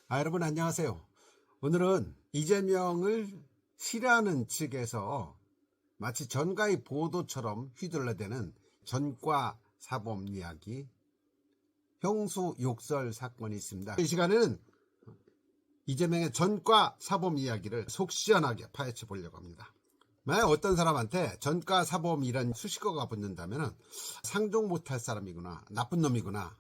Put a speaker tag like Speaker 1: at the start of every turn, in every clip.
Speaker 1: 여러분 안녕하세요. 오늘은 이재명을 싫어하는 측에서 마치 전가의 보도처럼 휘둘러대는 전과 사범 이야기, 형수 욕설 사건이 있습니다. 이 시간에는 이재명의 전과 사범 이야기를 속 시원하게 파헤쳐 보려고 합니다. 만약 어떤 사람한테 전과 사범이란 수식어가 붙는다면 상종 못할 사람이구나, 나쁜 놈이구나,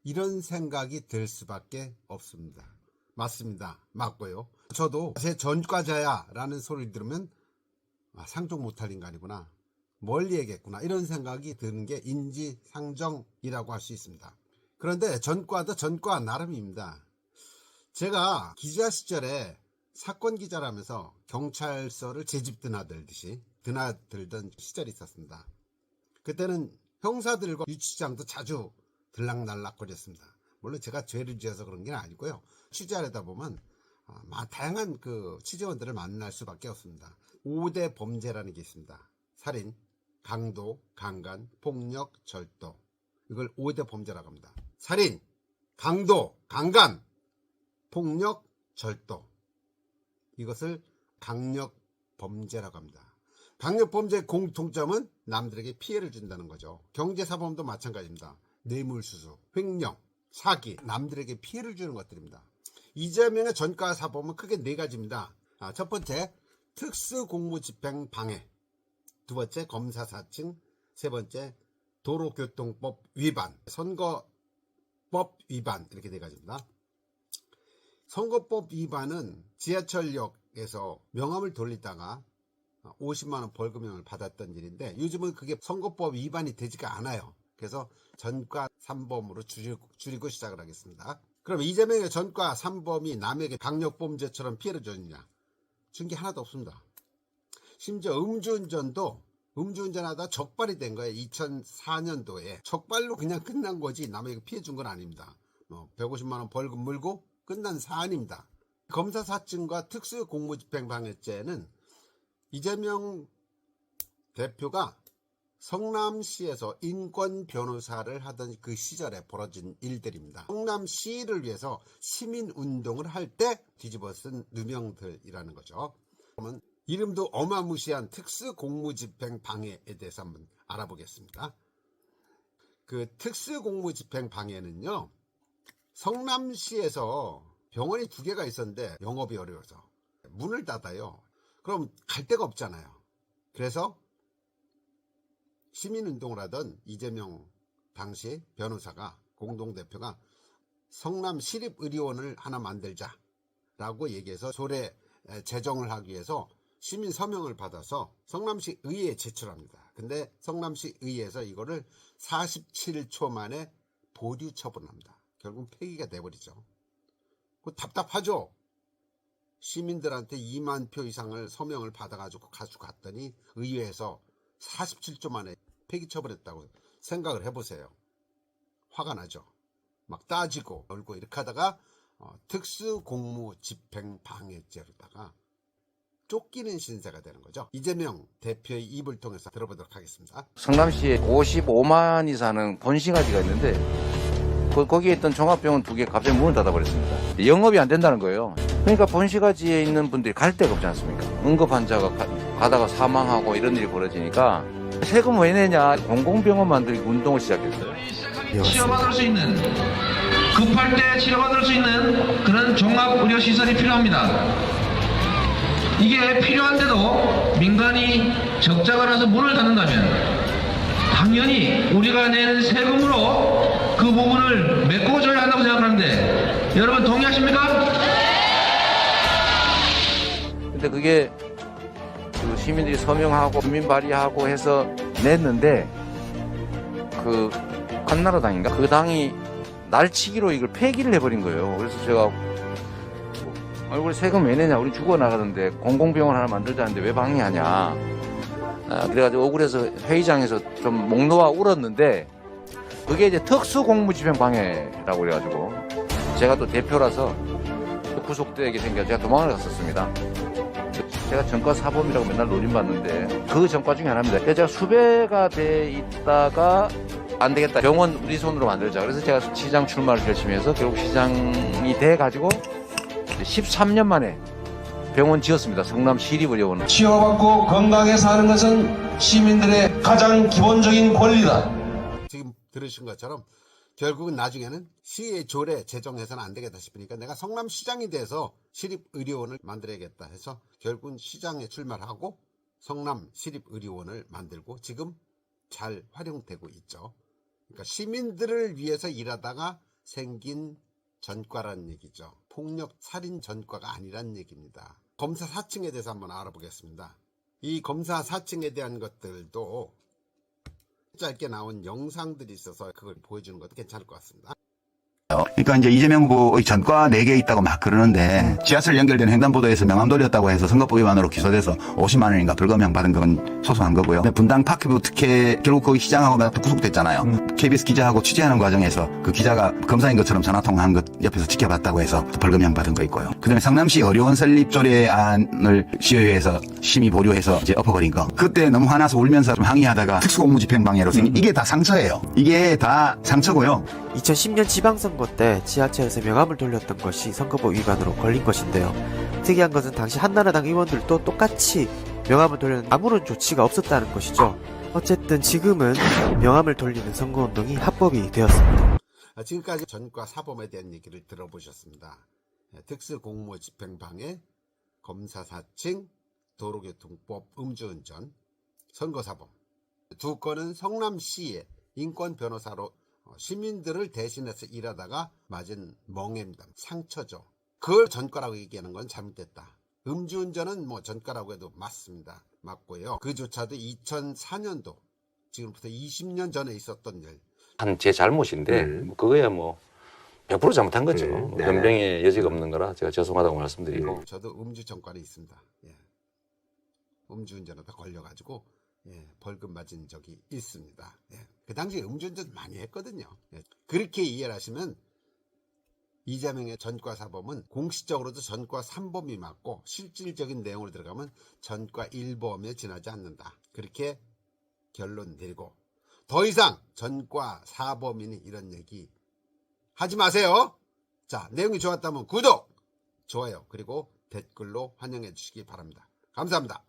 Speaker 1: 이런 생각이 들 수밖에 없습니다. 맞습니다. 맞고요. 저도 제 전과자야 라는 소리를 들으면 상종 못할 인간이구나, 멀리 얘기했구나, 이런 생각이 드는 게 인지상정이라고 할 수 있습니다. 그런데 전과도 전과 나름입니다. 제가 기자 시절에 사건 기자라면서 경찰서를 제 집 드나들듯이 드나들던 시절이 있었습니다. 그때는 형사들과 유치장도 자주 들락날락거렸습니다. 물론 제가 죄를 지어서 그런 게 아니고요. 취재하려다 보면 다양한 취재원들을 만날 수밖에 없습니다. 5대 범죄라는 게 있습니다. 살인, 강도, 강간, 폭력, 절도. 이걸 5대 범죄라고 합니다. 살인, 강도, 강간, 폭력, 절도. 이것을 강력범죄라고 합니다. 강력범죄의 공통점은 남들에게 피해를 준다는 거죠. 경제사범도 마찬가지입니다. 뇌물수수, 횡령, 사기, 남들에게 피해를 주는 것들입니다. 이재명의 전과사범은 크게 4가지입니다. 첫 번째, 특수공무집행 방해. 두 번째, 검사사칭. 세 번째, 도로교통법 위반, 선거법 위반. 이렇게 4가지입니다. 선거법 위반은 지하철역에서 명함을 돌리다가 50만원 벌금형을 받았던 일인데, 요즘은 그게 선거법 위반이 되지가 않아요. 그래서 전과 3범으로 줄이고 시작을 하겠습니다. 그럼 이재명의 전과 3범이 남에게 강력범죄처럼 피해를 줬느냐? 준 게 하나도 없습니다. 심지어 음주운전하다 적발이 된 거예요. 2004년도에 적발로 그냥 끝난 거지 남에게 피해 준 건 아닙니다. 150만원 벌금 물고 끝난 사안입니다. 검사사칭과 특수공무집행방해죄는 이재명 대표가 성남시에서 인권 변호사를 하던 그 시절에 벌어진 일들입니다. 성남시를 위해서 시민운동을 할 때 뒤집어 쓴 누명들이라는 거죠. 그러면 이름도 어마무시한 특수공무집행방해에 대해서 한번 알아보겠습니다. 그 특수공무집행방해는요, 성남시에서 병원이 2개가 있었는데 영업이 어려워서 문을 닫아요. 그럼 갈 데가 없잖아요. 그래서 시민운동을 하던 이재명 당시 변호사가, 공동대표가 성남시립의료원을 하나 만들자라고 얘기해서 조례 제정을 하기 위해서 시민 서명을 받아서 성남시 의회에 제출합니다. 근데 성남시 의회에서 이거를 47초 만에 보류 처분합니다. 결국 폐기가 돼버리죠. 답답하죠. 시민들한테 2만 표 이상을 서명을 받아가지고 갔더니 의회에서 47초 만에 폐기 처분했다고 생각을 해보세요. 화가 나죠. 막 따지고 얼고 이렇게 하다가 특수공무집행방해죄로다가 쫓기는 신세가 되는 거죠. 이재명 대표의 입을 통해서 들어보도록 하겠습니다.
Speaker 2: 성남시에 55만이 사는 본시가지가 있는데 거기에 있던 종합병원 2개 갑자기 문을 닫아버렸습니다. 영업이 안 된다는 거예요. 그러니까 본시가지에 있는 분들이 갈 데가 없지 않습니까? 응급 환자가 가다가 사망하고 이런 일이 벌어지니까 세금 왜 내냐, 공공병원 만들기 운동을 시작했어요.
Speaker 3: 치료받을 수 있는, 급할 때 치료받을 수 있는 그런 종합의료시설이 필요합니다. 이게 필요한데도 민간이 적자가 나서 문을 닫는다면 당연히 우리가 내는 세금으로 그 부분을 메꿔줘야 한다고 생각하는데, 여러분 동의하십니까?
Speaker 2: 근데 그게 시민들이 서명하고 주민 발의하고 해서 냈는데 그 한나라당인가? 그 당이 날치기로 이걸 폐기를 해버린 거예요. 그래서 제가 우리 세금 왜 내냐? 우리 죽어나가는데 공공병원 하나 만들자는데 왜 방해하냐? 그래가지고 억울해서 회의장에서 좀 목 놓아 울었는데, 그게 이제 특수공무집행방해라고 그래가지고 제가 또 대표라서 구속되게 생겨 제가 도망을 갔었습니다. 제가 전과 사범이라고 맨날 놀림받는데 그 전과 중에 하나입니다. 그래서 제가 수배가 돼 있다가 안 되겠다, 병원 우리 손으로 만들자. 그래서 제가 시장 출마를 결심해서 결국 시장이 돼 가지고 13년 만에 병원 지었습니다. 성남 시립의료원.
Speaker 3: 치료받고 건강하게 사는 것은 시민들의 가장 기본적인 권리다.
Speaker 1: 지금 들으신 것처럼 결국은 나중에는 시의 조례 제정해서는 안 되겠다 싶으니까 내가 성남시장이 돼서 시립의료원을 만들어야겠다 해서 결국은 시장에 출마하고 성남 시립의료원을 만들고 지금 잘 활용되고 있죠. 그러니까 시민들을 위해서 일하다가 생긴 전과라는 얘기죠. 폭력 살인 전과가 아니란 얘기입니다. 검사 사칭에 대해서 한번 알아보겠습니다. 이 검사 사칭에 대한 것들도 짧게 나온 영상들이 있어서 그걸 보여주는 것도 괜찮을 것 같습니다.
Speaker 4: 그러니까 이제 이재명 후보의 전과 4개 있다고 막 그러는데 지하철 연결된 횡단보도에서 명함 돌렸다고 해서 선거법 위반으로 기소돼서 50만 원인가 벌금형 받은 건 소소한 거고요. 분당 파크뷰 특혜 결국 거기 시장하고 막 구속됐잖아요. KBS 기자하고 취재하는 과정에서 그 기자가 검사인 것처럼 전화통화한 것 옆에서 지켜봤다고 해서 벌금형 받은 거 있고요. 그다음에 성남시 의료원 설립 조례안을 시의회에서 심의 보류해서 이제 엎어버린 거. 그때 너무 화나서 울면서 좀 항의하다가 특수공무집행방해로 생긴 이게 다 상처예요. 이게 다 상처고요.
Speaker 5: 2010년 지방선거 때 지하철에서 명함을 돌렸던 것이 선거법 위반으로 걸린 것인데요. 특이한 것은 당시 한나라당 의원들도 똑같이 명함을 돌리는 아무런 조치가 없었다는 것이죠. 어쨌든 지금은 명함을 돌리는 선거운동이 합법이 되었습니다.
Speaker 1: 지금까지 전과 사범에 대한 얘기를 들어보셨습니다. 특수공무집행방해, 검사사칭, 도로교통법, 음주운전, 선거사범 두 건은 성남시의 인권변호사로 시민들을 대신해서 일하다가 맞은 멍해입니다. 상처죠. 그걸 전과라고 얘기하는 건 잘못됐다. 음주운전은 뭐 전과라고 해도 맞습니다. 맞고요. 그조차도 2004년도 지금부터 20년 전에 있었던 일.
Speaker 2: 한 제 잘못인데 뭐 그거야 뭐 100% 잘못한 거죠. 뭐 변명의 여지가 없는 거라 제가 죄송하다고 말씀드리고.
Speaker 1: 저도 음주 전과는 있습니다. 예. 음주운전하다 걸려가지고 벌금 맞은 적이 있습니다. 그 당시에 음주운전 많이 했거든요. 그렇게 이해를 하시면 이재명의 전과 사범은 공식적으로도 전과 3범이 맞고 실질적인 내용으로 들어가면 전과 1범에 지나지 않는다. 그렇게 결론 내리고 더 이상 전과 4범이니 이런 얘기 하지 마세요. 자, 내용이 좋았다면 구독, 좋아요 그리고 댓글로 환영해 주시기 바랍니다. 감사합니다.